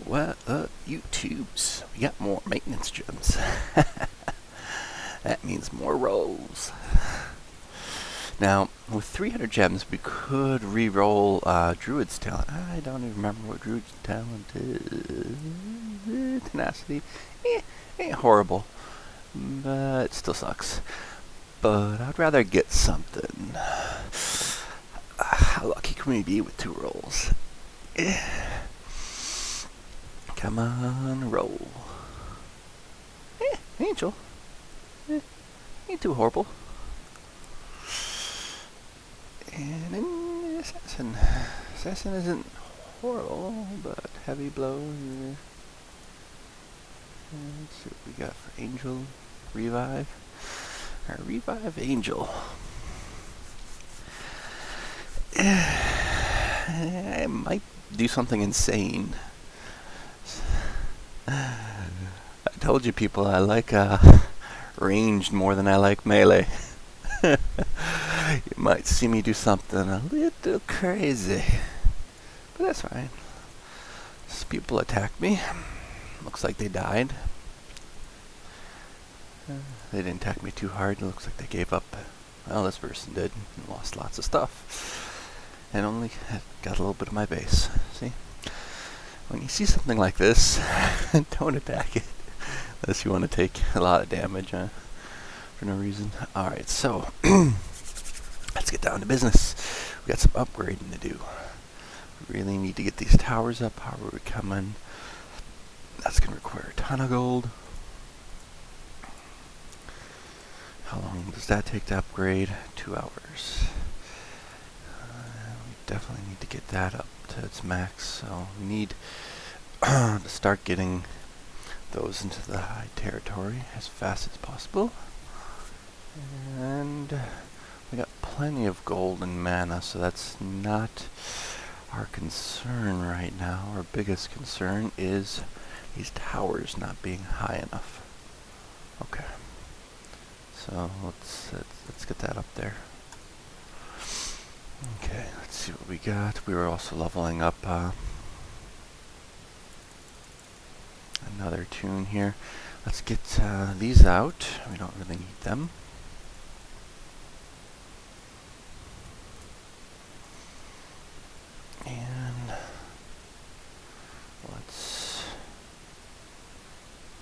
What up, YouTubes? We got more maintenance gems. That means more rolls. Now, with 300 gems, we could re-roll Druid's talent. I don't even remember what Druid's talent is. Tenacity. Ain't horrible, but it still sucks. But I'd rather get something. How lucky can we be with 2 rolls? Come on, roll. Angel. Ain't too horrible. And then Assassin. Assassin isn't horrible, but heavy blow. Let's see what we got for Angel. Revive. Our Revive Angel. I might do something insane. I told you people I like ranged more than I like melee. You might see me do something a little crazy, but that's fine. Just people attacked me. Looks like they died. They didn't attack me too hard. It looks like they gave up. Well, this person did and lost lots of stuff, and only got a little bit of my base. See? When you see something like this, don't attack it unless you want to take a lot of damage for no reason. Alright, so let's get down to business. We got some upgrading to do. We really need to get these towers up. How are we coming? That's going to require a ton of gold. How long does that take to upgrade? 2 hours. We definitely need to get that up to its max, so we need to start getting those into the high territory as fast as possible. And we got plenty of gold and mana, so that's not our concern right now. Our biggest concern is these towers not being high enough. Okay, so let's get that up there. Okay, let's see what we got. We were also leveling up another tune here. Let's get these out. We don't really need them. And let's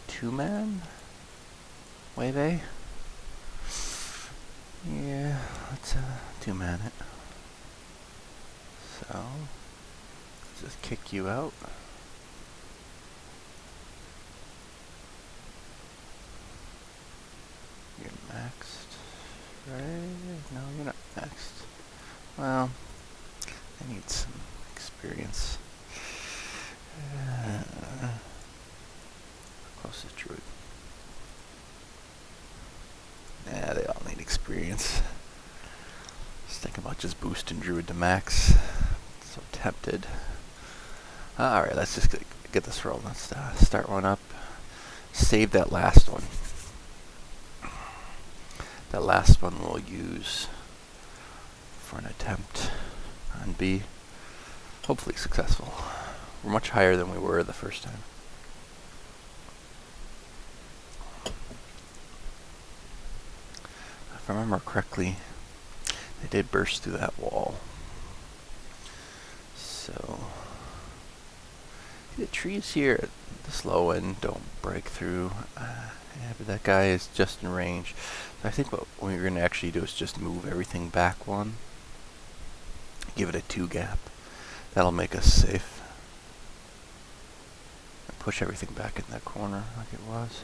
2-man? Wave. Yeah, let's 2-man it. So, let's just kick you out. You're maxed, right? No, you're not maxed. Well, I need some experience. Closest druid. Yeah, they all need experience. Just thinking about just boosting druid to max. So tempted. Alright, let's just get this rolling. Let's start one up. Save that last one. That last one we'll use for an attempt on B. Hopefully successful. We're much higher than we were the first time. If I remember correctly, they did burst through that wall. So the trees here at the slow end don't break through. Yeah, but that guy is just in range. So I think what we're going to actually do is just move everything back 1. Give it a 2 gap. That'll make us safe. And push everything back in that corner like it was.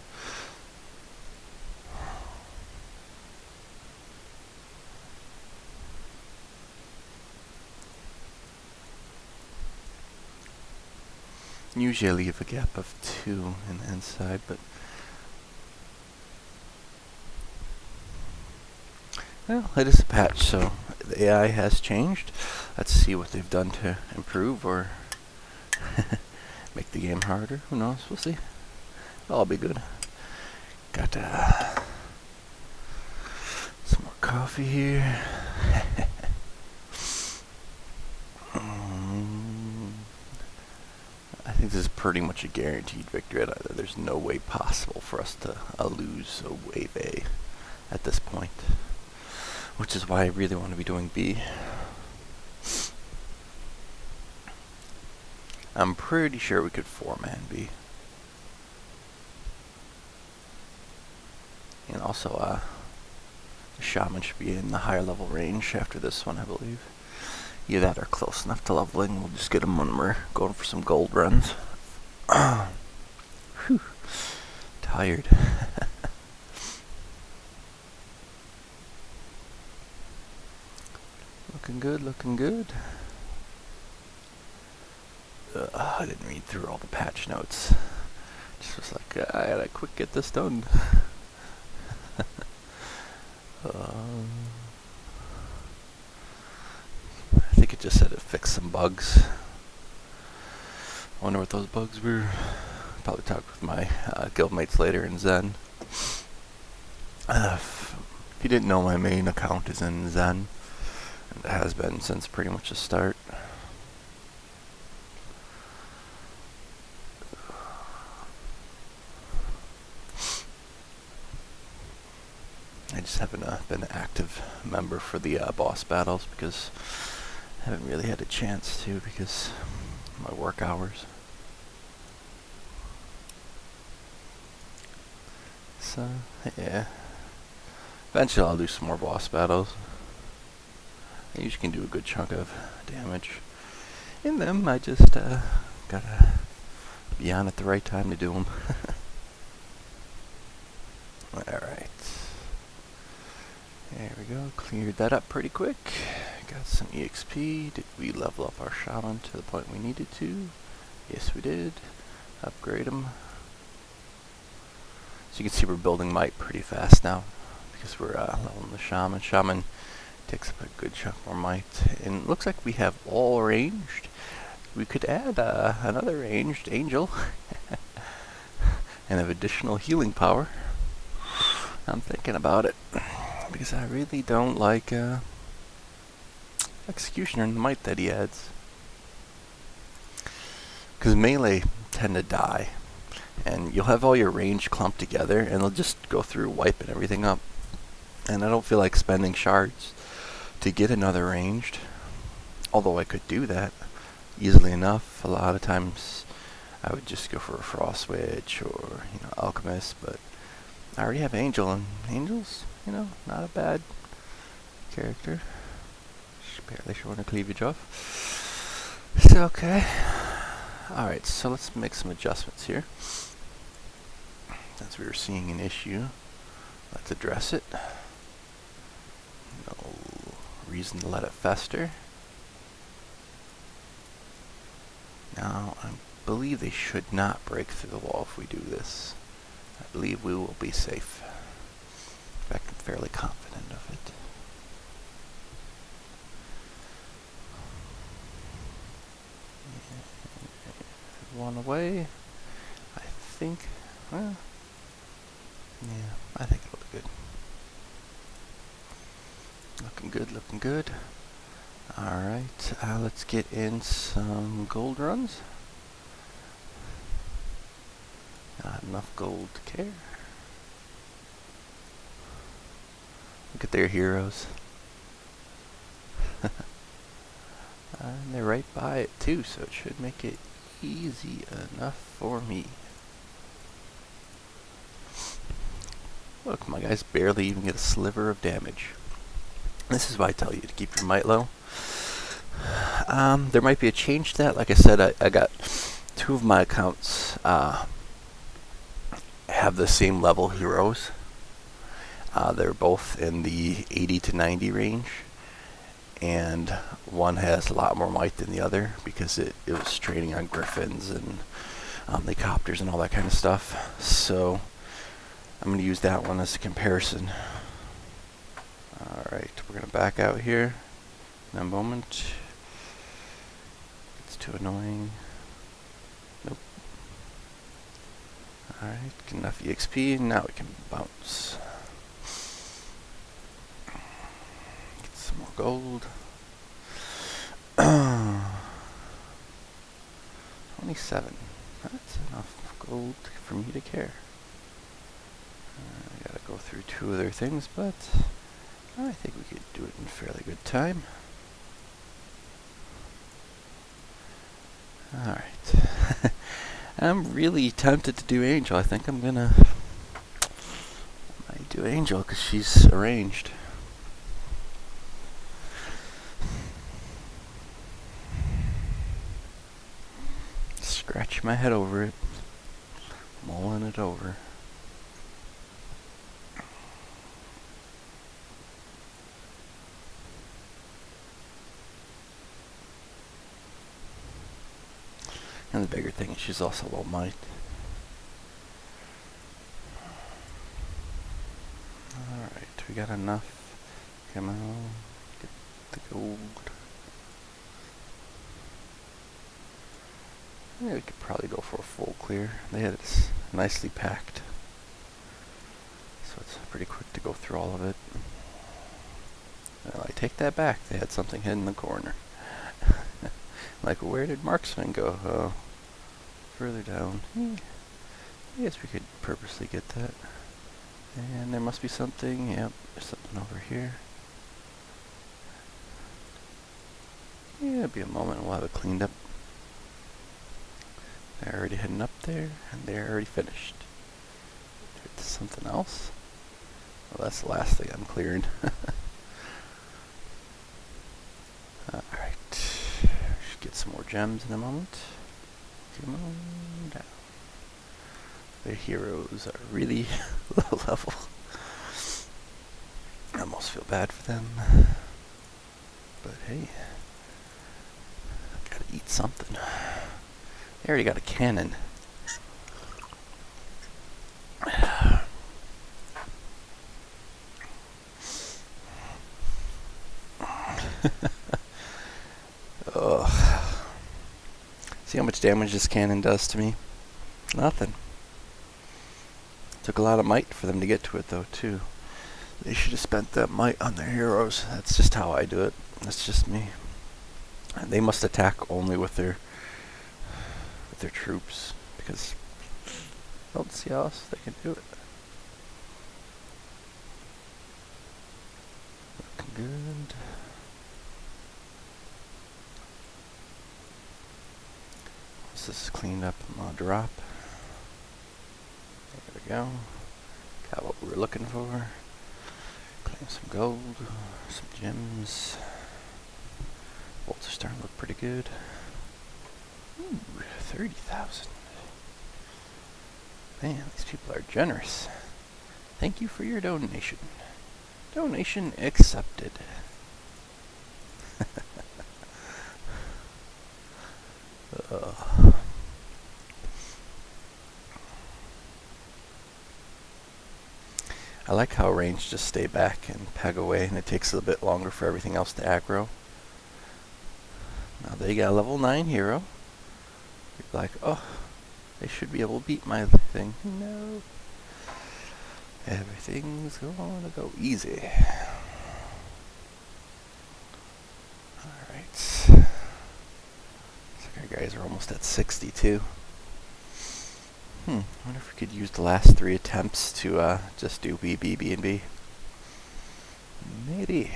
Usually I leave a gap of 2 in the inside, but well, it is a patch, so the AI has changed. Let's see what they've done to improve or make the game harder. Who knows? We'll see. It'll all be good. Got some more coffee here. think this is pretty much a guaranteed victory. There's no way possible for us to lose a wave A at this point, which is why I really want to be doing B. I'm pretty sure we could 4-man B. And also, the shaman should be in the higher level range after this one, I believe. Either that or close enough to leveling. We'll just get them when we're going for some gold runs. Whew. Tired. Looking good, looking good. I didn't read through all the patch notes. Just was like, I gotta quick get this done. I think it just said it fixed some bugs. I wonder what those bugs were. Probably talk with my guildmates later in Zen. If you didn't know, my main account is in Zen. And it has been since pretty much the start. I just haven't been an active member for the boss battles because I haven't really had a chance to because of my work hours. So, yeah. Eventually I'll do some more boss battles. I usually can do a good chunk of damage in them. I just gotta be on at the right time to do them. Alright. There we go. Cleared that up pretty quick. Got some EXP. Did we level up our shaman to the point we needed to? Yes, we did. Upgrade him. So you can see we're building might pretty fast now because we're leveling the shaman. Shaman takes up a good chunk more might. And it looks like we have all ranged. We could add another ranged angel and have additional healing power. I'm thinking about it because I really don't like Executioner and the might that he adds. Because melee tend to die. And you'll have all your range clumped together and they'll just go through wiping everything up. And I don't feel like spending shards to get another ranged. Although I could do that easily enough. A lot of times I would just go for a Frost Witch or, Alchemist, but I already have Angel, and Angel's, not a bad character. Barely showing her cleavage off. It's okay. Alright, so let's make some adjustments here. Since we were seeing an issue, let's address it. No reason to let it fester. Now, I believe they should not break through the wall if we do this. I believe we will be safe. In fact, I'm fairly confident of it. One away. I think, well, yeah, I think it'll be good. Looking good, looking good. Alright, let's get in some gold runs. Not enough gold to care. Look at their heroes. And they're right by it too, so it should make it easy enough for me. Look, my guys barely even get a sliver of damage. This is why I tell you to keep your might low. There might be a change to that. Like I said, I got two of my accounts have the same level heroes. They're both in the 80 to 90 range. And one has a lot more might than the other because it was training on griffins and the copters and all that kind of stuff. So I'm going to use that one as a comparison. Alright, we're going to back out here in a moment. It's too annoying. Nope. Alright, get enough EXP, now we can bounce. Get some more gold. 27. That's enough gold for me to care. I gotta go through 2 other things, but I think we could do it in fairly good time. Alright. I'm really tempted to do Angel. I think I might do Angel because she's arranged. Scratch my head over it, mulling it over. And the bigger thing is she's also low might. Alright, we got enough. Come on, get the gold. Yeah, we could probably go for a full clear. They had it nicely packed, so it's pretty quick to go through all of it. Well, I take that back. They had something hidden in the corner. Like, where did Marksman go? Oh, further down. I guess we could purposely get that. And there must be something. Yep, there's something over here. Yeah, it'll be a moment and we'll have it cleaned up. They're already heading up there, and they're already finished. It's something else? Well, that's the last thing I'm clearing. Alright. Should get some more gems in a moment. Come on down. The heroes are really low level. I almost feel bad for them. But hey, gotta eat something. They already got a cannon. Ugh. See how much damage this cannon does to me? Nothing. Took a lot of might for them to get to it though too. They should have spent that might on their heroes. That's just how I do it. That's just me. And they must attack only with their troops, because I don't see how else they can do it. Looking good. Once this is cleaned up, I'm gonna drop. There we go. Got what we were looking for. Claim some gold, some gems. Bolts are starting to look pretty good. Ooh, 30,000. Man, these people are generous. Thank you for your donation. Donation accepted. I like how range just stay back and peg away, and it takes a bit longer for everything else to aggro. Now they got a level 9 hero. You're like, oh, they should be able to beat my thing. No. Everything's going to go easy. Alright. Looks like our guys are almost at 62. I wonder if we could use the last 3 attempts to just do B, B, B, and B. Maybe.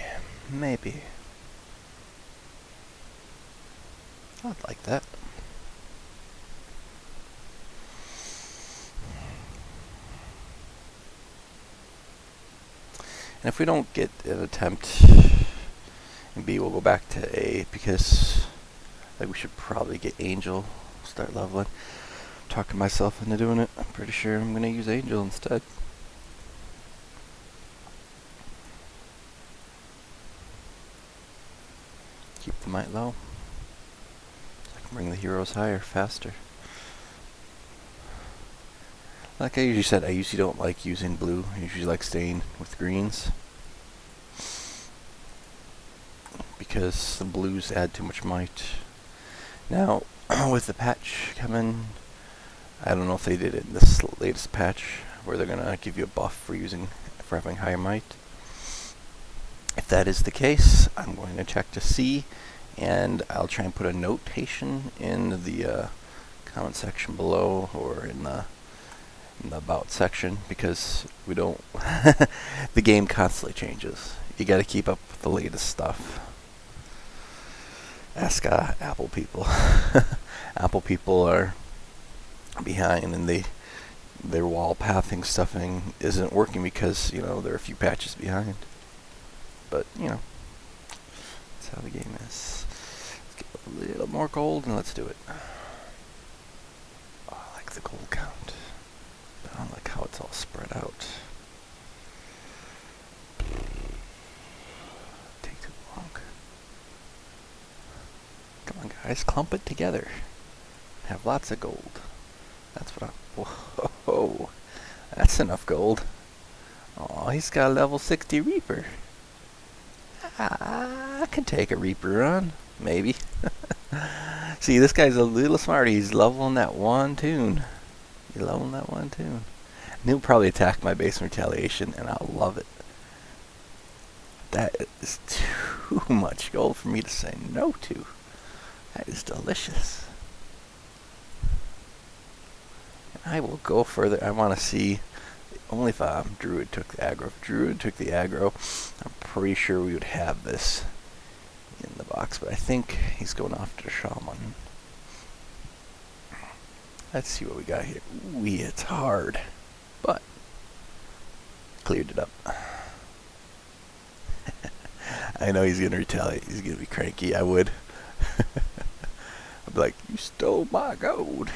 I'd like that. And if we don't get an attempt in B, we'll go back to A, because we should probably get Angel, start leveling. Talking myself into doing it. I'm pretty sure I'm going to use Angel instead. Keep the might low, so I can bring the heroes higher, faster. Like I usually said, I usually don't like using blue. I usually like staying with greens, because the blues add too much might. Now, with the patch coming, I don't know if they did it in this latest patch, where they're going to give you a buff for having higher might. If that is the case, I'm going to check to see, and I'll try and put a notation in the comment section below or in the about section, because we don't the game constantly changes. You got to keep up with the latest stuff. Ask Apple people. Apple people are behind, and their wall pathing stuffing isn't working because, you know, they're a few patches behind. But, you know, that's how the game is. Let's get a little more gold and let's do it. Oh, I like the gold count. But I don't like how it's all spread out. Take too long. Come on, guys, clump it together. Have lots of gold. That's what I'm... Whoa, that's enough gold. Oh, he's got a level 60 Reaper. I can take a Reaper run, maybe. See, this guy's a little smart. He's leveling that one tune. He's leveling that one tune. And he'll probably attack my base in retaliation, and I'll love it. That is too much gold for me to say no to. That is delicious. And I will go further. I want to see, only if Druid took the aggro. If Druid took the aggro, I'm pretty sure we would have this in the box, but I think he's going after the Shaman. Let's see what we got here. Ooh, it's hard, but cleared it up. I know he's going to retaliate. He's going to be cranky. I would. I'd be like, you stole my gold.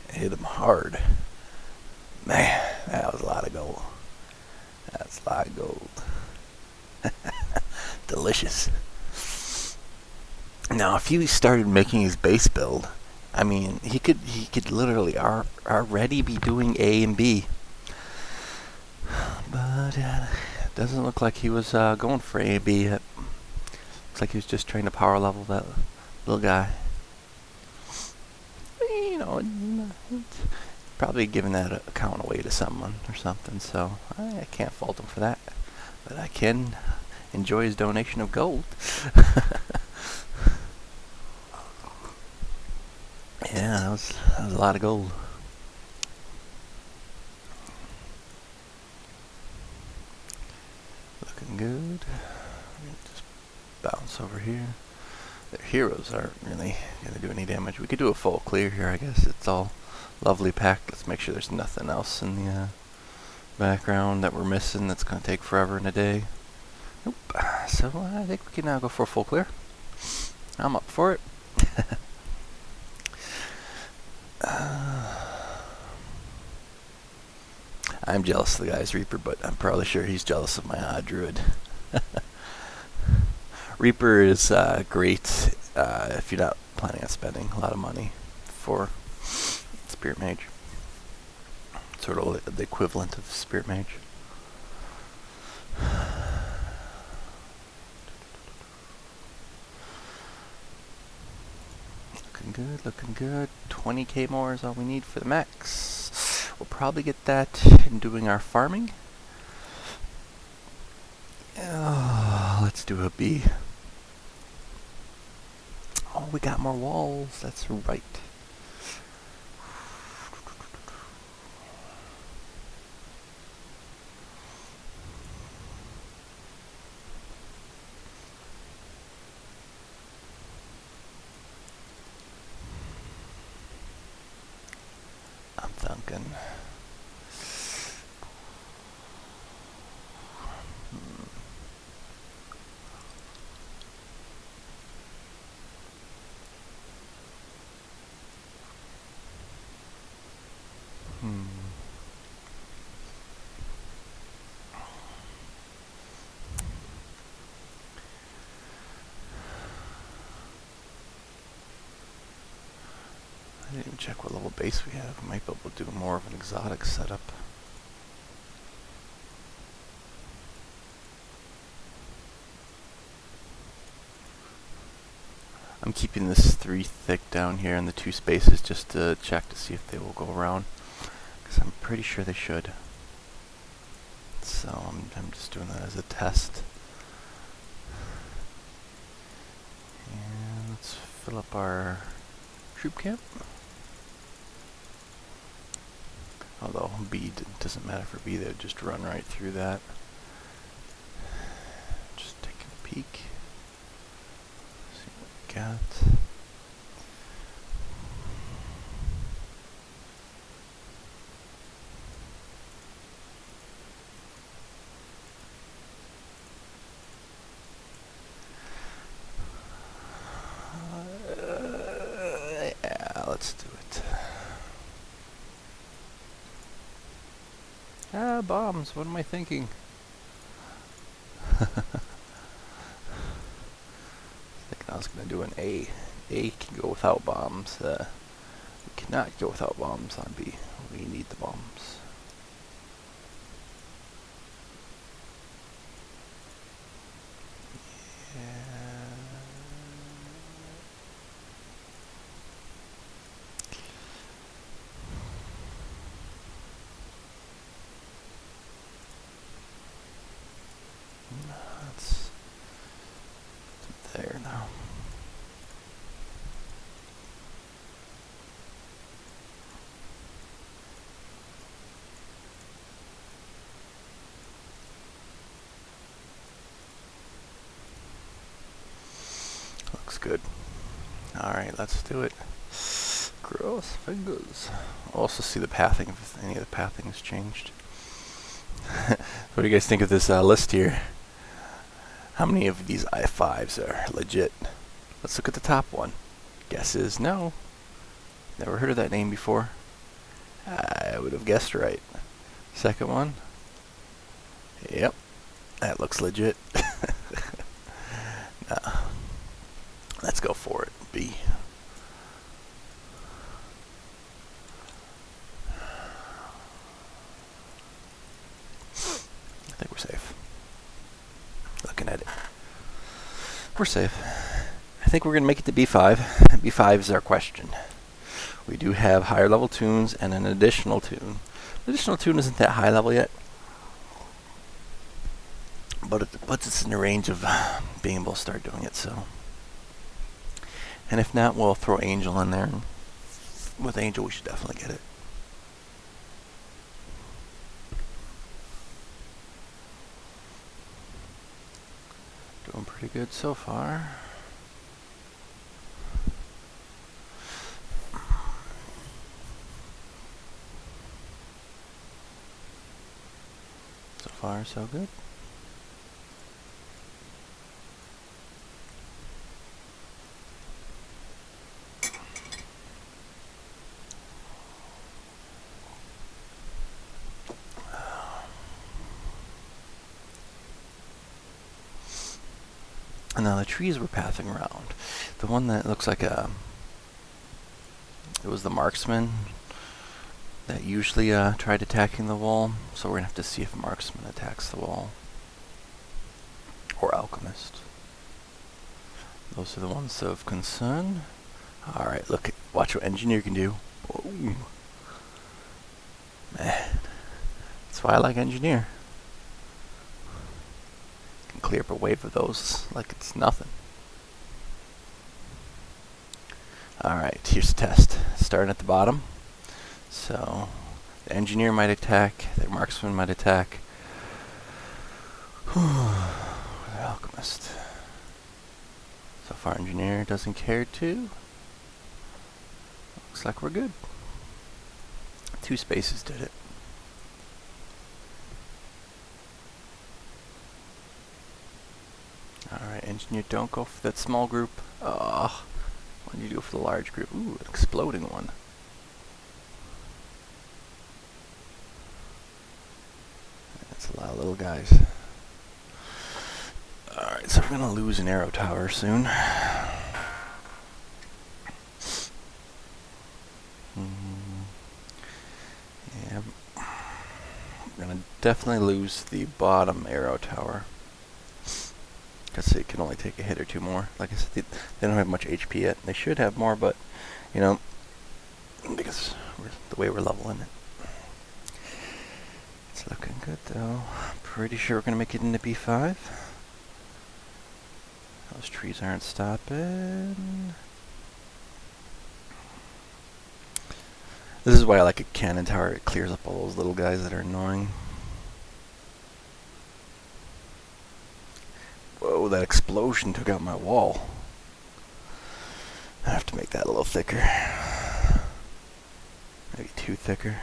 And hit him hard. Man, that was a lot of gold. That's a lot of gold. Delicious. Now, if he started making his base build, I mean, he could literally already be doing A and B. But it doesn't look like he was going for A and B yet. Looks like he was just trying to power level that little guy. You know, probably giving that account away to someone or something, so I can't fault him for that. But I can enjoy his donation of gold. Yeah, that was a lot of gold. Looking good. Just bounce over here. Their heroes aren't really going to do any damage. We could do a full clear here, I guess. It's all lovely packed. Let's make sure there's nothing else in the background that we're missing that's going to take forever and a day. Nope. So I think we can now go for a full clear. I'm up for it. I'm jealous of the guy's Reaper, but I'm probably sure he's jealous of my Druid. Reaper is great if you're not planning on spending a lot of money for Spirit Mage. Sort of the equivalent of Spirit Mage. Looking good, looking good. 20k more is all we need for the max. We'll probably get that in doing our farming. Let's do a B. Oh, we got more walls. That's right. I'm thinking. I didn't even check what level base we have. We might be able to do more of an exotic setup. I'm keeping this 3 thick down here in the 2 spaces just to check to see if they will go around, because I'm pretty sure they should. So I'm just doing that as a test. And let's fill up our troop camp. Although B doesn't matter for B, they would just run right through that. Just take a peek. See what we got. Yeah, let's do it. Ah, bombs. What am I thinking? I was going to do an A. A can go without bombs. We cannot go without bombs on B. We need the bombs. That's there now. Looks good. Alright, let's do it. Cross fingers. Also see the pathing, if any of the pathing has changed. What do you guys think of this list here? How many of these I5s are legit? Let's look at the top one. Guess is no. Never heard of that name before. I would have guessed right. Second one. Yep. That looks legit. No. Let's go for it. B. I think we're safe. Looking at it. We're safe. I think we're going to make it to B5. B5 is our question. We do have higher level tunes and an additional tune. The additional tune isn't that high level yet, but it puts us in the range of being able to start doing it. So, and if not, we'll throw Angel in there. And with Angel, we should definitely get it. Doing pretty good so far. So far, so good. And now the trees we're pathing around. The one that looks like it was the marksman that usually tried attacking the wall. So we're going to have to see if marksman attacks the wall. Or alchemist. Those are the ones of concern. Alright, look, watch what engineer can do. Whoa. Man, that's why I like engineer. Can clear up a wave of those like it's nothing. Alright, here's the test. Starting at the bottom. So, the engineer might attack, the marksman might attack. The alchemist. So far, engineer doesn't care to. Looks like we're good. 2 spaces did it. Alright, engineer, don't go for that small group. Why don't you go for the large group? Ooh, an exploding one. That's a lot of little guys. Alright, so we're going to lose an arrow tower soon. Yeah, we're going to definitely lose the bottom arrow tower. Because it can only take a hit or 2 more. Like I said, they don't have much HP yet. They should have more, but, you know, because the way we're leveling it. It's looking good, though. Pretty sure we're going to make it into B5. Those trees aren't stopping. This is why I like a cannon tower. It clears up all those little guys that are annoying. Whoa, that explosion took out my wall. I have to make that a little thicker. Maybe too thicker.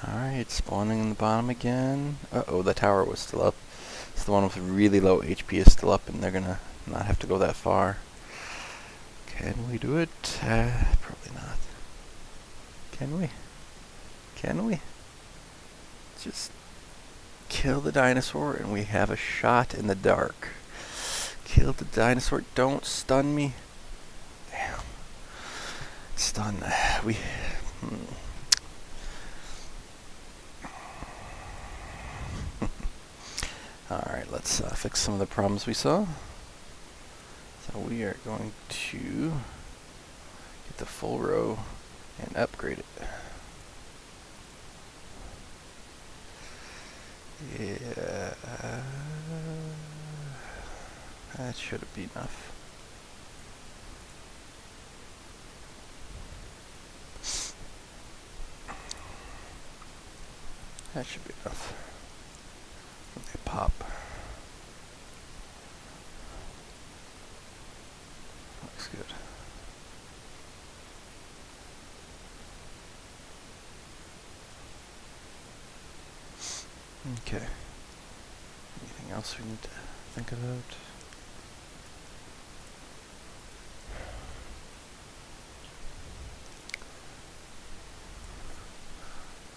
Alright, spawning in the bottom again. Uh-oh, the tower was still up. It's the one with really low HP is still up, and they're gonna not have to go that far. Can we do it? Probably not. Can we? Can we? Just kill the dinosaur and we have a shot in the dark. Kill the dinosaur. Don't stun me. Damn. Stun. We... Alright, let's fix some of the problems we saw. So we are going to get the full row and upgrade it. Yeah, that should be enough. That should be enough. They pop. Looks good. Okay. Anything else we need to think about?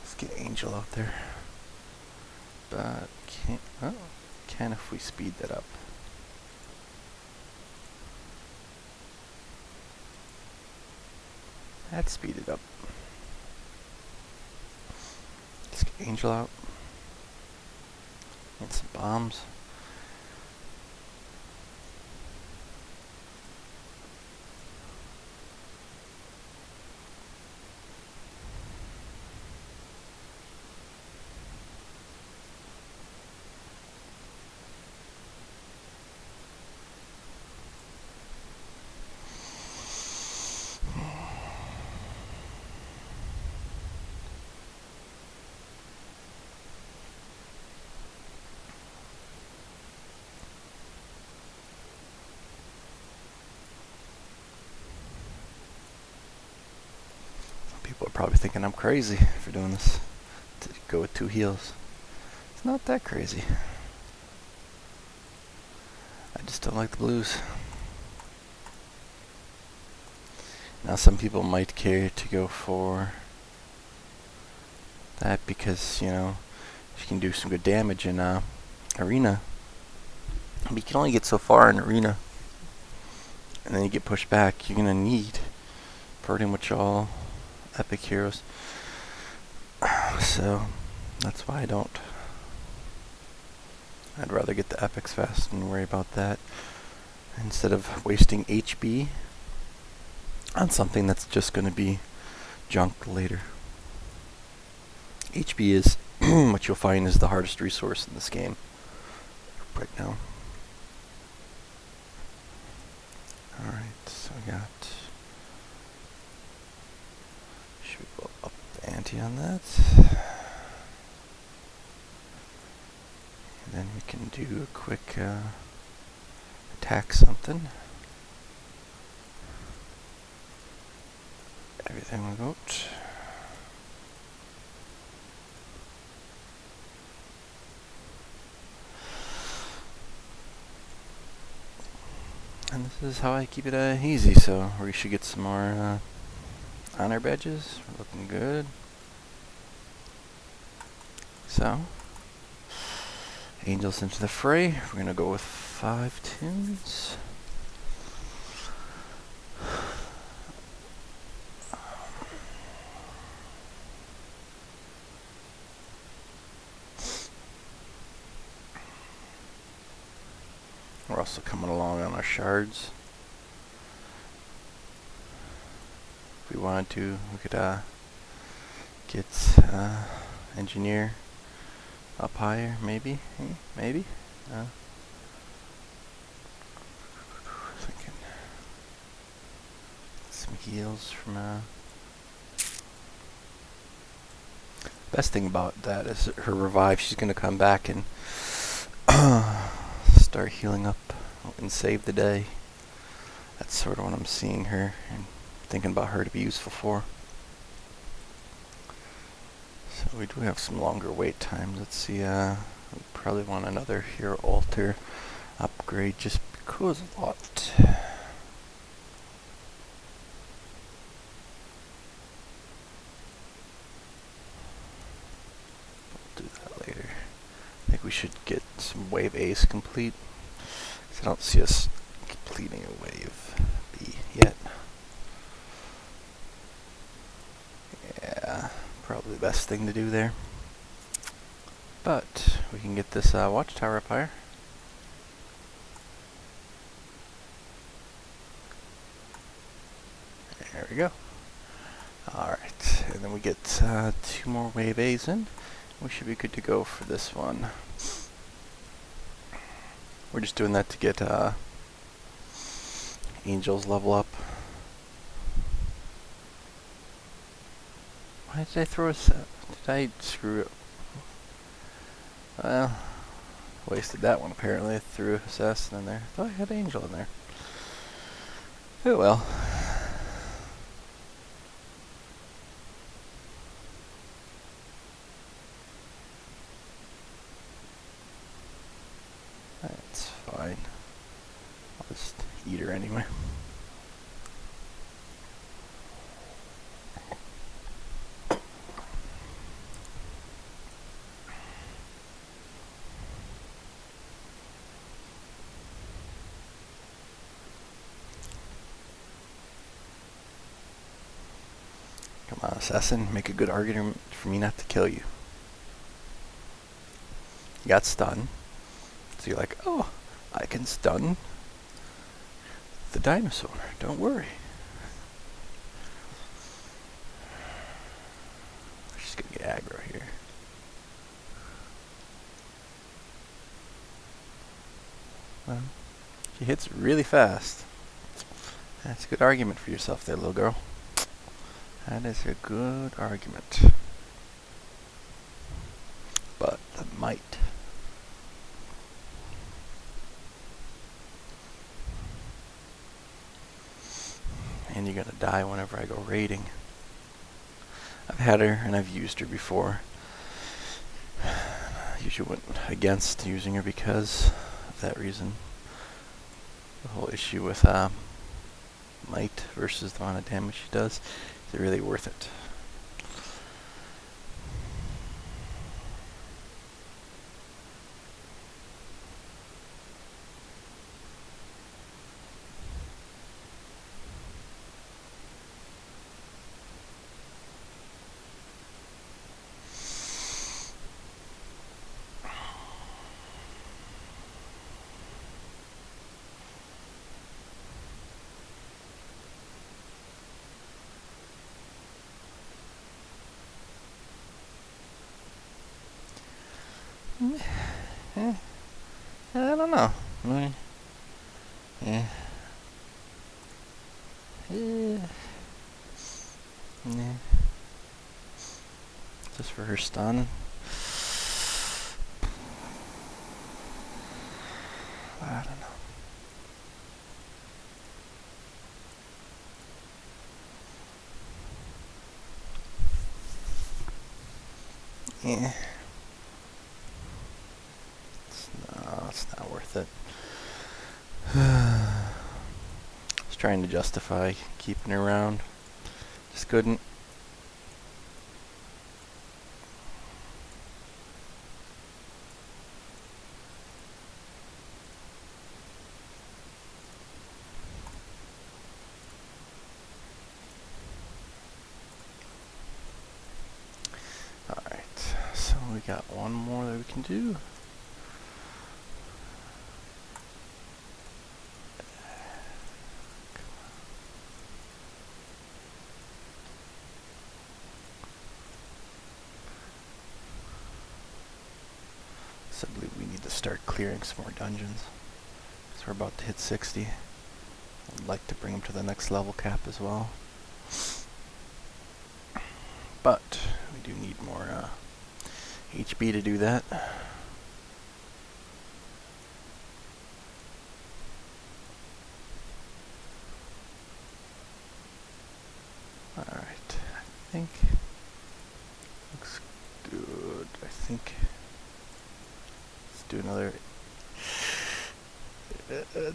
Let's get Angel out there. But can't. Oh, can if we speed that up. Let's speed it up. Let's get Angel out. And some bombs. People are probably thinking I'm crazy for doing this, to go with 2 heals. It's not that crazy. I just don't like the blues. Now some people might care to go for that because, you know, she can do some good damage in arena. But you can only get so far in arena. And then you get pushed back. You're going to need pretty much all epic heroes. So that's why I don't. I'd rather get the epics fast and worry about that instead of wasting HB on something that's just going to be junk later. HB is what you'll find is the hardest resource in this game right now. Alright, so we got... Should we go up the ante on that? And then we can do a quick attack something. Everything will go out. And this is how I keep it easy, so we should get some more honor badges. We're looking good. So, Angels into the fray. We're gonna go with 5 tunes. We're also coming along on our shards. If we wanted to, we could get engineer up higher, maybe, maybe. heals from best thing about that is her revive. She's gonna come back and start healing up and save the day. That's sort of what I'm seeing her and thinking about her to be useful for. So we do have some longer wait times. Let's see, we probably want another hero altar upgrade just because a lot. We'll do that later. I think we should get some wave A's complete. I don't see us completing a wave B yet. Yeah, probably the best thing to do there. But we can get this watchtower up higher. There we go. Alright, and then we get 2 more wave A's in. We should be good to go for this one. We're just doing that to get Angel's level up. Why did I throw a set? Did I screw it? Well, wasted that one apparently. I threw Assassin in there. I thought I had Angel in there. Oh well. That's fine. I'll just eat her anyway. Come on, Assassin, make a good argument for me not to kill you. You got stunned. So you're like, oh, I can stun the dinosaur. Don't worry. She's gonna get aggro here. Well, she hits really fast. That's a good argument for yourself there, little girl. That is a good argument. But the might. And you're gonna die whenever I go raiding. I've had her and I've used her before. I usually went against using her because of that reason. The whole issue with might versus the amount of damage she does. Is it really worth it? I don't know. Yeah. Just for her stun. I don't know. Yeah. It's not worth it. I was trying to justify keeping her around. Just couldn't. Alright, so we got one more that we can do. So I believe we need to start clearing some more dungeons. So we're about to hit 60. I'd like to bring them to the next level cap as well. but we do need more HB to do that. Alright, I think looks good. I think let's do another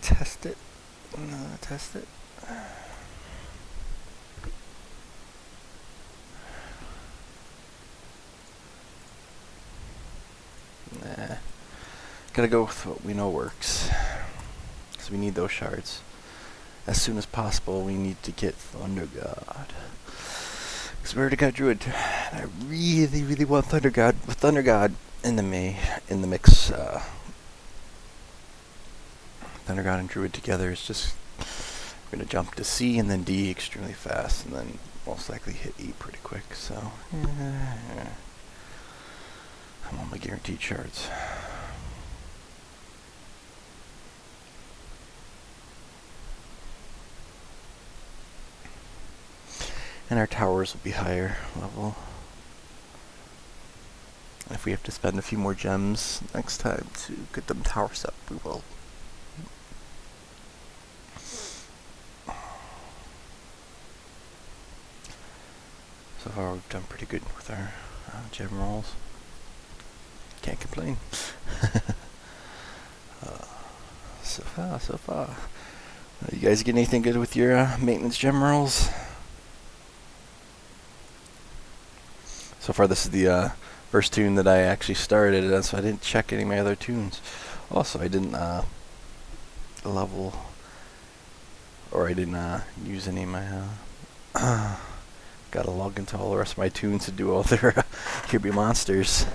test it. Test it. Nah. Gotta go with what we know works. Because we need those shards. As soon as possible, we need to get Thunder God. Because we already got Druid. And I really, really want Thunder God. With Thunder God in the mix, Thunder God and Druid together is just... We're going to jump to C and then D extremely fast. And then most likely hit E pretty quick. So... I'm on my guaranteed shards. And our towers will be higher level. And if we have to spend a few more gems next time to get them towers up, we will. So far we've done pretty good with our gem rolls. Can't complain. So far. You guys get anything good with your maintenance gem rolls? So far this is the first tune that I actually started, so I didn't check any of my other tunes. Also, I didn't level, or I didn't use any of my, gotta log into all the rest of my tunes to do all their Kirby monsters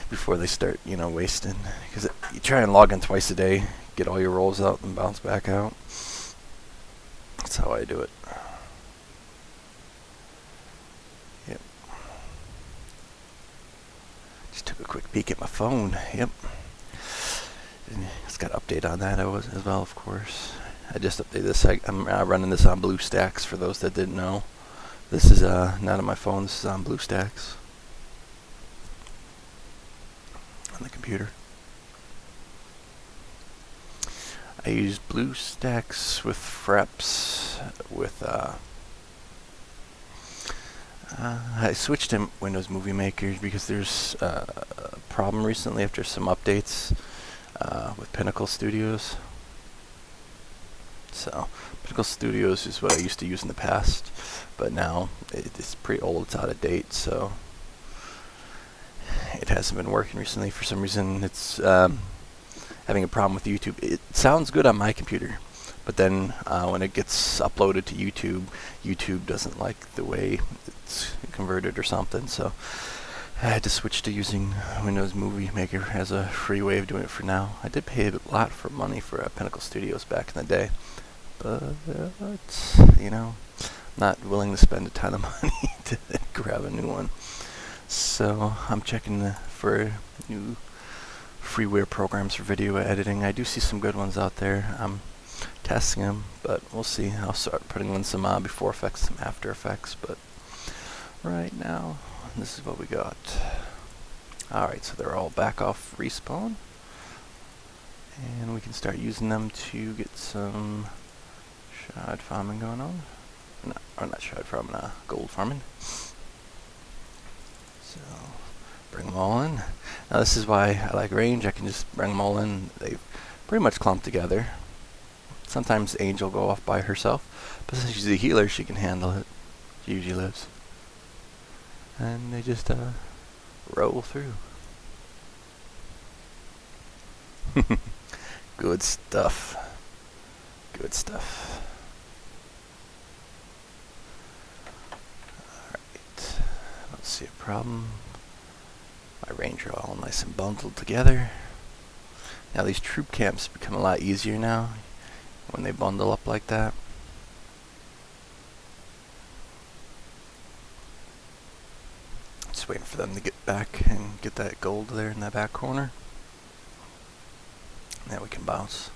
before they start, wasting. Because you try and log in twice a day, get all your rolls out and bounce back out. That's how I do it. Yep. Just took a quick peek at my phone. Yep. It's got an update on that as well, of course. I just updated this. I'm running this on BlueStacks for those that didn't know. This is not on my phone. This is on BlueStacks on the computer. I use BlueStacks with Fraps with I switched to Windows Movie Maker because there's a problem recently after some updates with Pinnacle Studios. So Pinnacle Studios is what I used to use in the past, but now it's pretty old, it's out of date, so it hasn't been working recently. For some reason it's having a problem with YouTube. It sounds good on my computer, but then when it gets uploaded to YouTube, YouTube doesn't like the way it's converted or something, so I had to switch to using Windows Movie Maker as a free way of doing it for now. I did pay a lot for money for Pinnacle Studios back in the day, but not willing to spend a ton of money to grab a new one. So I'm checking for new freeware programs for video editing. I do see some good ones out there. I'm testing them, but we'll see. I'll start putting in some before effects, some after effects, but right now this is what we got. Alright, so they're all back off respawn, and we can start using them to get some shard farming going on. Not shard farming, gold farming. So bring them all in. Now this is why I like range. I can just bring them all in. They pretty much clump together. Sometimes Angel go off by herself, but since she's a healer, she can handle it. She usually lives. And they just roll through. Good stuff. Good stuff. Alright. I don't see a problem. My range are all nice and bundled together. Now these troop camps become a lot easier now when they bundle up like that. Just waiting for them to get back and get that gold there in that back corner. Now we can bounce.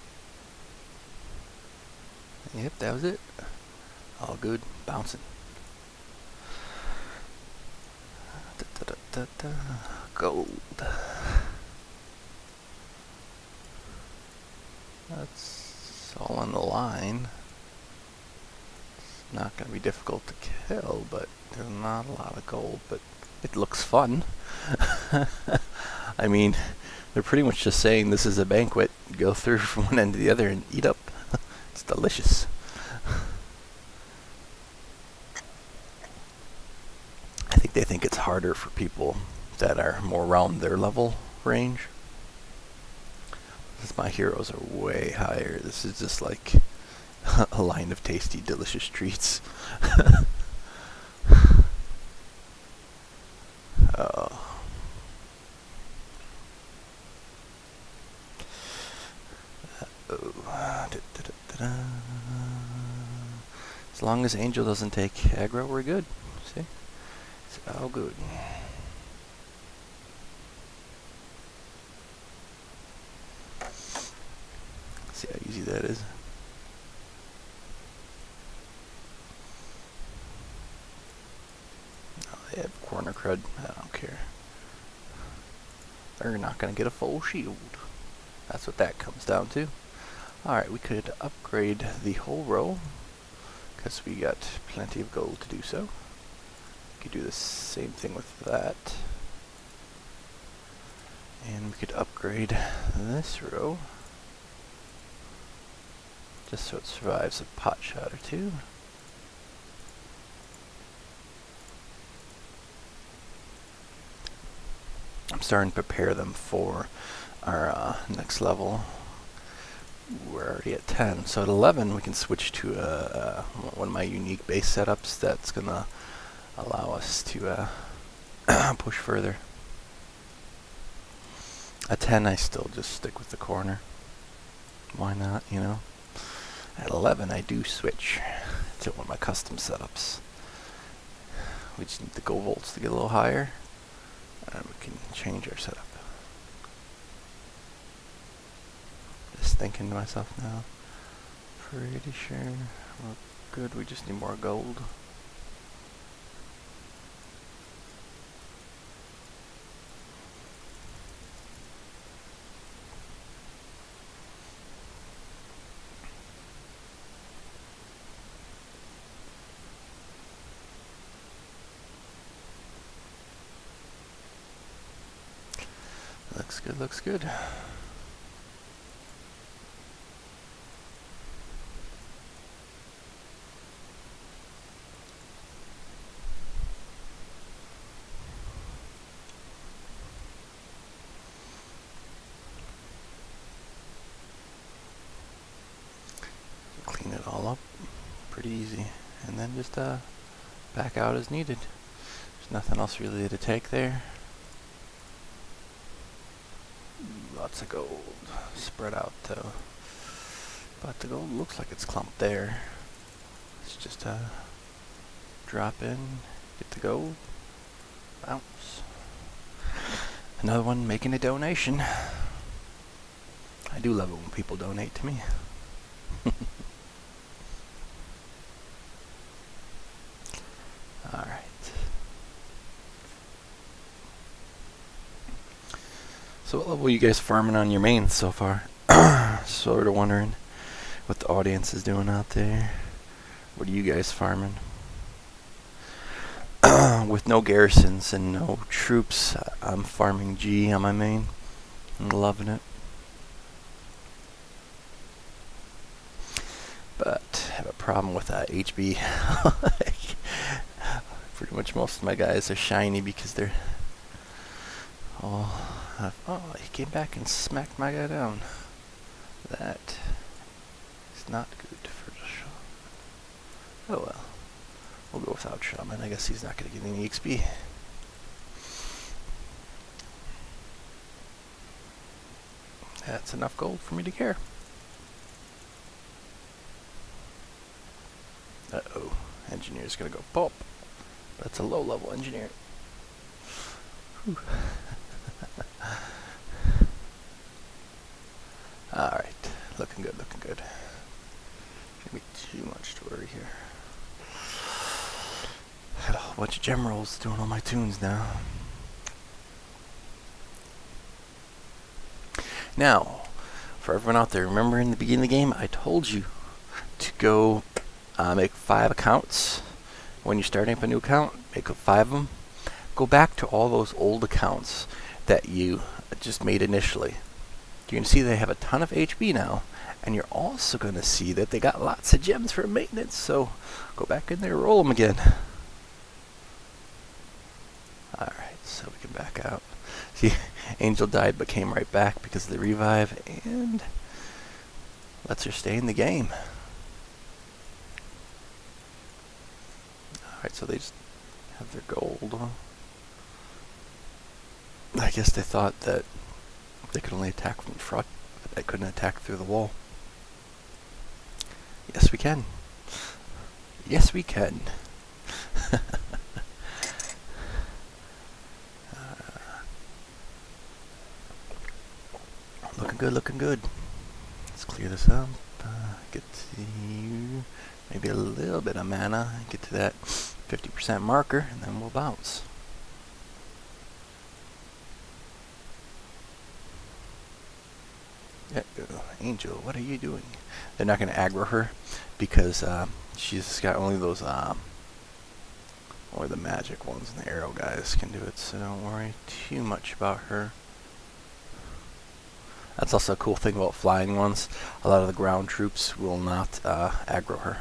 Yep, that was it. All good. Bouncing. Gold. That's all on the line. It's not going to be difficult to kill, but there's not a lot of gold, but it looks fun. I mean, they're pretty much just saying this is a banquet. Go through from one end to the other and eat up. It's delicious. I think they think it's harder for people that are more around their level range. Because my heroes are way higher. This is just like a line of tasty, delicious treats. As long as Angel doesn't take aggro, we're good. See? It's all good. See how easy that is? Oh, they have corner crud. I don't care. They're not going to get a full shield. That's what that comes down to. Alright, we could upgrade the whole row, because we got plenty of gold to do so. We could do the same thing with that. And we could upgrade this row, just so it survives a pot shot or two. I'm starting to prepare them for our next level. We're already at 10, so at 11 we can switch to one of my unique base setups that's gonna allow us to push further. At 10 I still just stick with the corner. Why not, you know? At 11 I do switch to one of my custom setups. We just need the gold volts to get a little higher, and we can change our setup. Just thinking to myself now, pretty sure we're good, we just need more gold. Looks good, looks good. Clean it all up, pretty easy, and then just back out as needed. There's nothing else really to take there. Lots of gold spread out though, but the gold looks like it's clumped there. Let's just drop in, get the gold, bounce. Another one making a donation. I do love it when people donate to me. Alright. So what level are you guys farming on your mains so far? Sort of wondering what the audience is doing out there. What are you guys farming? With no garrisons and no troops, I'm farming G on my main. I'm loving it. But I have a problem with HB. Pretty much most of my guys are shiny because they're all... oh, he came back and smacked my guy down. That is not good for the shaman. Oh well. We'll go without shaman. I guess he's not going to get any XP. That's enough gold for me to care. Uh-oh. Engineer's going to go pop. That's a low-level engineer. Whew. Alright. Looking good, looking good. Shouldn't be too much to worry here. Had a whole bunch of gem rolls doing all my tunes now. Now, for everyone out there, remember in the beginning of the game, I told you to go make 5 accounts. When you're starting up a new account, make 5 of them. Go back to all those old accounts that you just made initially. You can see they have a ton of HP now, and you're also going to see that they got lots of gems for maintenance, so go back in there, roll them again. Alright, so we can back out. See, Angel died but came right back because of the revive, and lets her stay in the game. Alright, so they just have their gold. I guess they thought that they could only attack from the front, but they couldn't attack through the wall. Yes, we can. Yes, we can. Looking good, looking good. Let's clear this up. Get to maybe a little bit of mana. Get to that 50% marker, and then we'll bounce. Angel, what are you doing? They're not going to aggro her because she's got only those, only the magic ones, and the arrow guys can do it, so don't worry too much about her. That's also a cool thing about flying ones. A lot of the ground troops will not aggro her.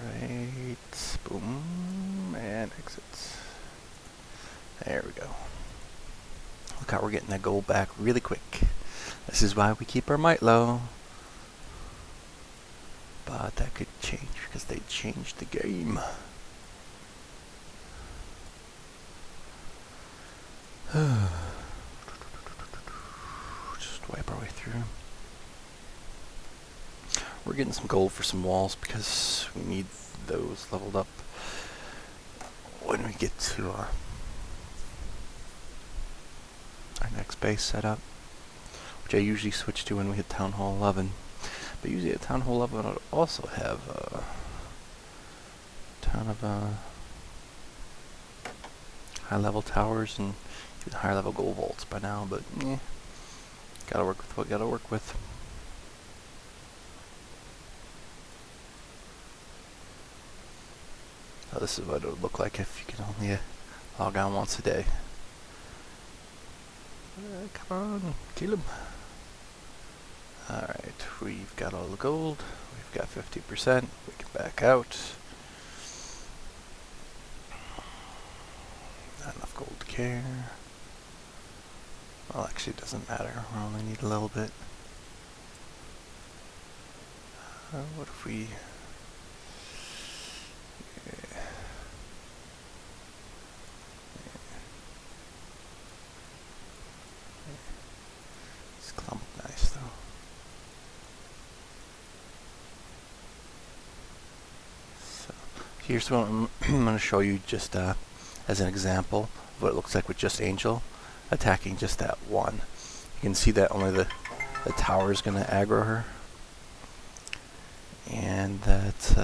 Alright, boom, and exits. There we go. Look how we're getting that gold back really quick. This is why we keep our might low. But that could change because they changed the game. Just wipe our way through. We're getting some gold for some walls because we need those leveled up when we get to our next base setup, which I usually switch to when we hit Town Hall 11. But usually at Town Hall 11 I would also have a ton of high level towers and even higher level gold vaults by now, but gotta work with what gotta work with. So this is what it would look like if you could only log on once a day. Come on, kill him. Alright, we've got all the gold. We've got 50%. We can back out. Not enough gold to care. Well, actually, it doesn't matter. We only need a little bit. What if we... Here's what I'm going to show you just as an example of what it looks like with just Angel attacking just that one. You can see that only the tower is going to aggro her, and that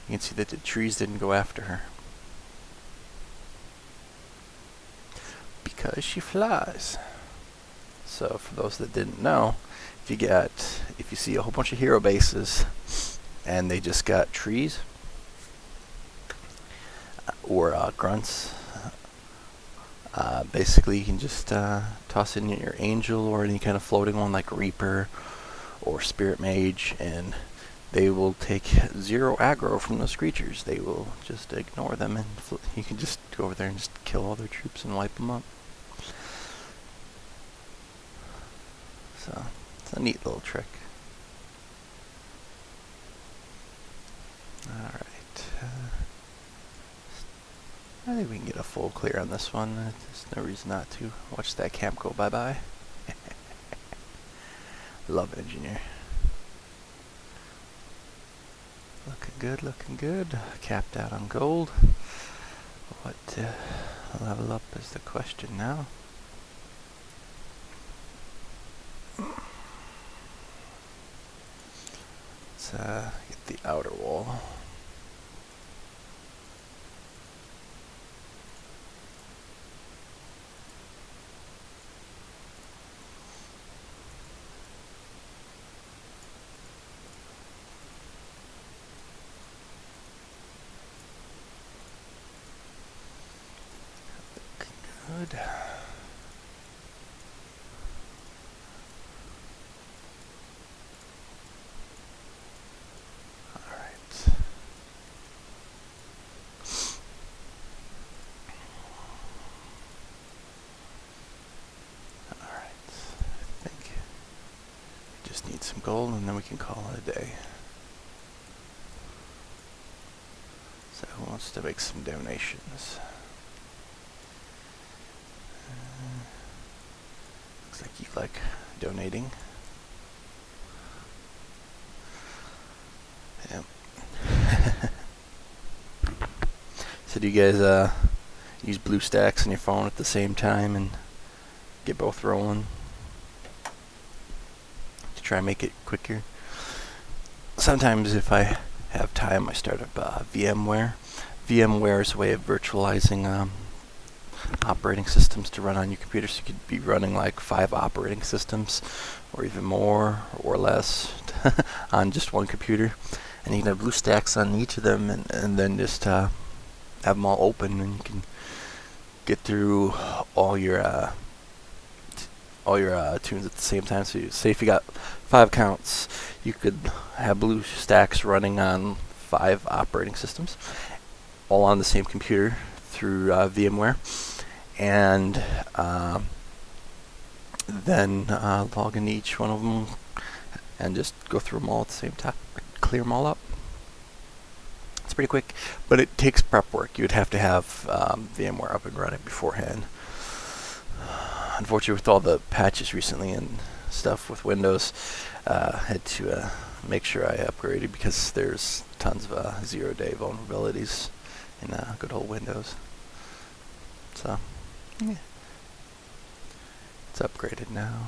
you can see that the trees didn't go after her because she flies. So for those that didn't know, if you see a whole bunch of hero bases and they just got trees or grunts, basically you can just toss in your angel or any kind of floating one like Reaper or Spirit Mage, and they will take 0 aggro from those creatures. They will just ignore them, and you can just go over there and just kill all their troops and wipe them up. So it's a neat little trick. Alright, I think we can get a full clear on this one. There's no reason not to. Watch that camp go bye-bye. Love Engineer. Looking good, looking good. Capped out on gold. What level up is the question now. Let's get the outer wall. good. Just need some gold and then we can call it a day. So who wants to make some donations? Looks like you like donating. Yep. So do you guys use BlueStacks on your phone at the same time and get both rolling to try and make it quicker? Sometimes if I have time I start up VMware. VMware is a way of virtualizing operating systems to run on your computer, so you could be running like 5 operating systems or even more or less on just one computer, and you can have BlueStacks on each of them and then just have them all open, and you can get through all your tunes at the same time. So say if you got 5 counts, you could have BlueStacks running on 5 operating systems all on the same computer through VMware, and then log into each one of them and just go through them all at the same time, clear them all up. It's pretty quick, but it takes prep work. You would have to have VMware up and running beforehand. Unfortunately, with all the patches recently and stuff with Windows, had to make sure I upgraded because there's tons of 0-day vulnerabilities in good old Windows. So, yeah. It's upgraded now.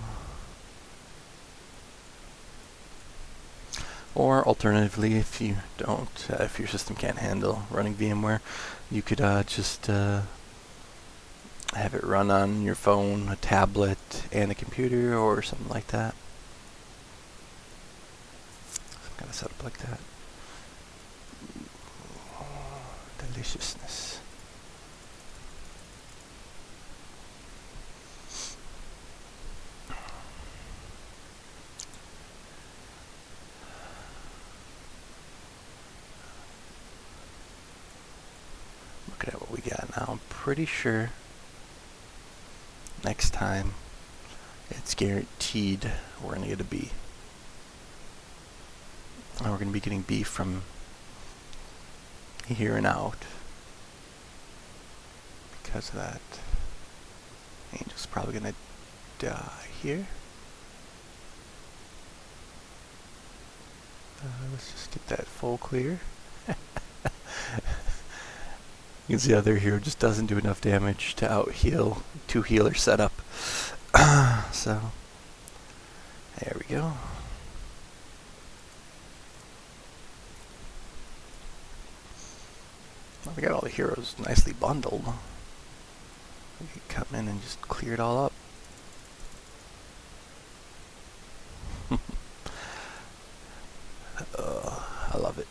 Or alternatively, if you don't, if your system can't handle running VMware, you could just have it run on your phone, a tablet, and a computer, or something like that. Some kind of setup like that. Deliciousness. Looking at what we got now, I'm pretty sure next time it's guaranteed we're going to get a B. And we're going to be getting B from here and out. Because of that, Angel's probably going to die here. Let's just get that full clear. You can see how their hero just doesn't do enough damage to out-heal 2 healer setup. So, there we go. Well, we got all the heroes nicely bundled. We could come in and just clear it all up. I love it.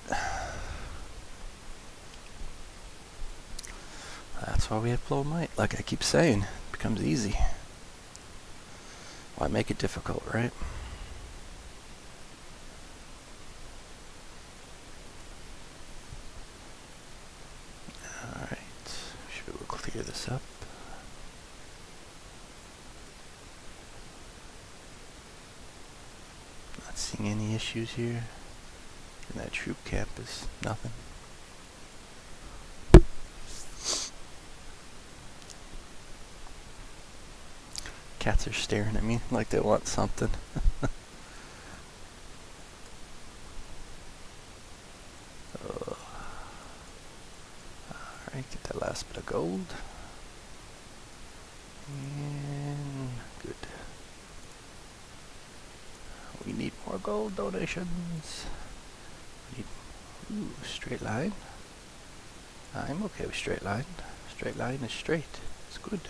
That's why we have Flow Might. Like I keep saying, it becomes easy. Why make it difficult, right? Alright, should we clear this up? Not seeing any issues here. And that troop camp is nothing. Cats are staring at me like they want something. Alright, get that last bit of gold. And good. We need more gold donations. We need, ooh, straight line. I'm okay with straight line. Straight line is straight. It's good.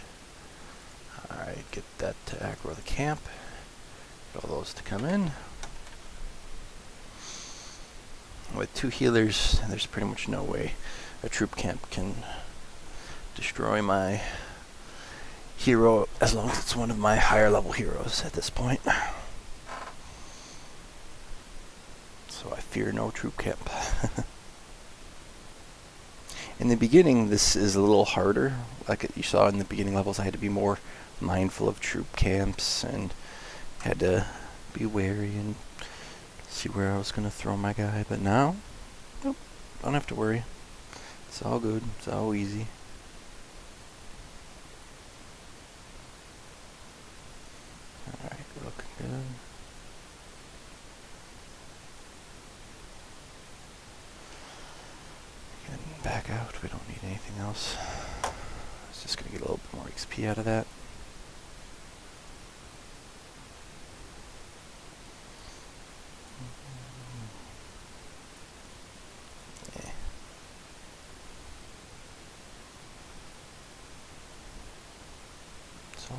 Alright, get that to aggro the camp. Get all those to come in. With 2 healers, there's pretty much no way a troop camp can destroy my hero as long as it's one of my higher level heroes at this point. So I fear no troop camp. In the beginning, this is a little harder. Like you saw in the beginning levels, I had to be more mindful of troop camps and had to be wary and see where I was going to throw my guy. But now, nope, don't have to worry. It's all good. It's all easy. Alright, looking good. Getting back out. We don't need anything else. I was just going to get a little bit more XP out of that.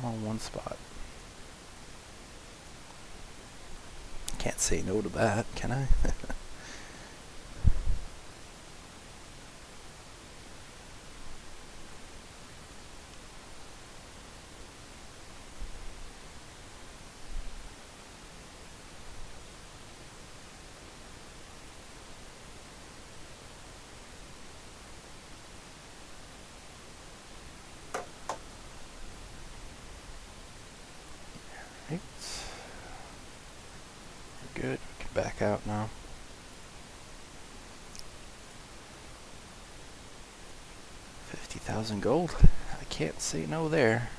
All on one spot. Can't say no to that, can I? Right. We're good. We can back out now. $50,000 gold. I can't say no there.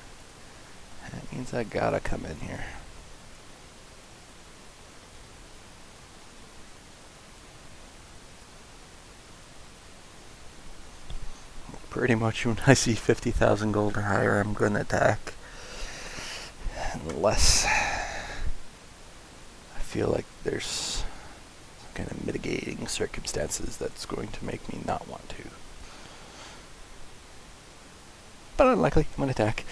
That means I gotta come in here. Pretty much when I see 50,000 gold or higher, I'm gonna attack. Unless I feel like there's some kind of mitigating circumstances that's going to make me not want to. But unlikely, I'm gonna attack.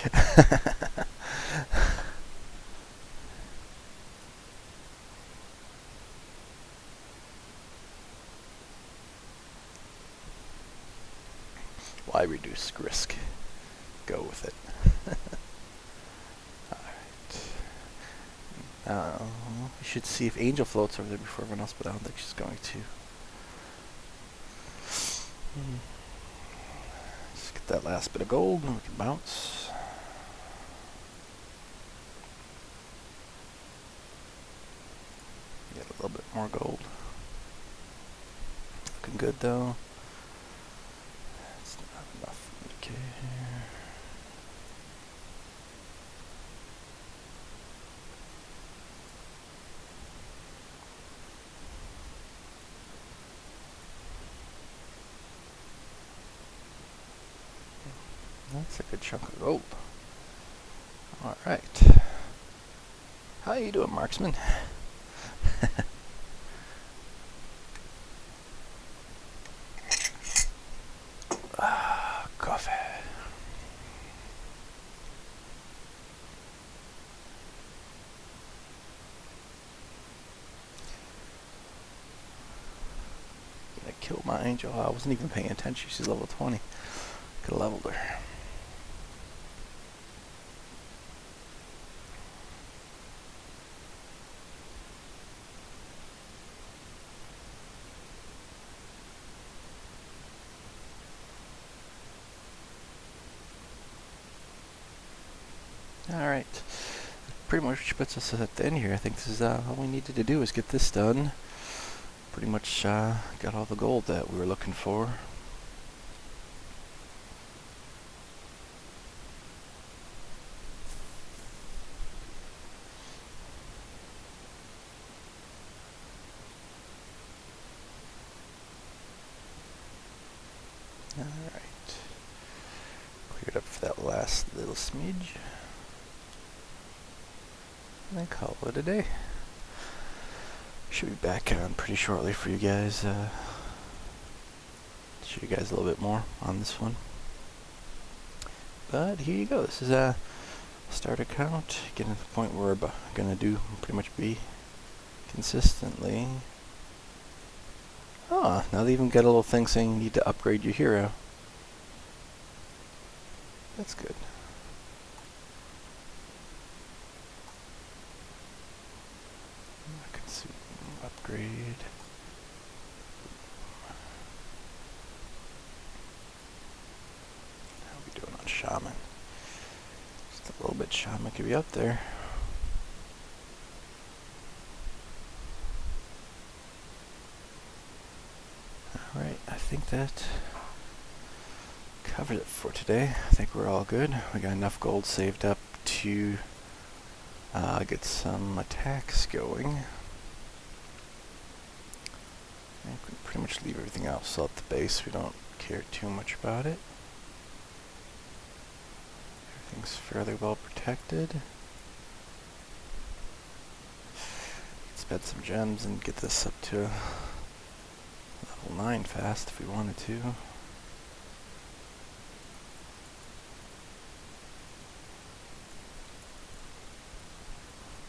Why reduce risk? Go with it. Alright. We should see if Angel floats over there before everyone else, but I don't think she's going to. Just get that last bit of gold and we can bounce. Get a little bit more gold. Looking good though. That's not enough. Okay. That's a good chunk of gold. Alright. How you doing, marksman? Coffee. Gonna kill my angel. I wasn't even paying attention. She's level 20. Could have leveled her. Alright, pretty much puts us at the end here. I think this is all we needed to do is get this done. Pretty much got all the gold that we were looking for. Alright, cleared up for that last little smidge. And then call it a day. Should be back on pretty shortly for you guys. Show you guys a little bit more on this one. But here you go. This is a start account. Getting to the point where we're gonna do pretty much be consistently. Oh, now they even got a little thing saying you need to upgrade your hero. That's good. upgrade. How are we doing on Shaman? Just a little bit Shaman could be up there. Alright, I think that covers it for today. I think we're all good. We got enough gold saved up to get some attacks going. I think we pretty much leave everything else at the base. We don't care too much about it. Everything's fairly well protected. Spend some gems and get this up to level 9 fast if we wanted to.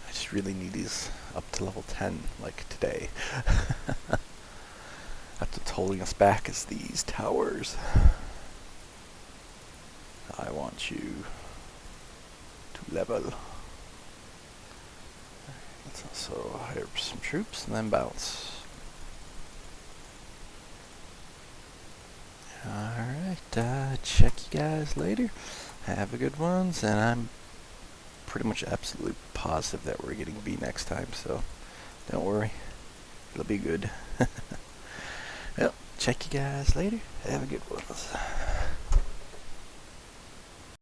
I just really need these up to level 10, like today. That's what's holding us back is these towers. I want you to level. Let's also hire some troops and then bounce. Alright, check you guys later. Have a good ones, and I'm pretty much absolutely positive that we're getting B next time, so don't worry. It'll be good. Well, check you guys later. Have a good one.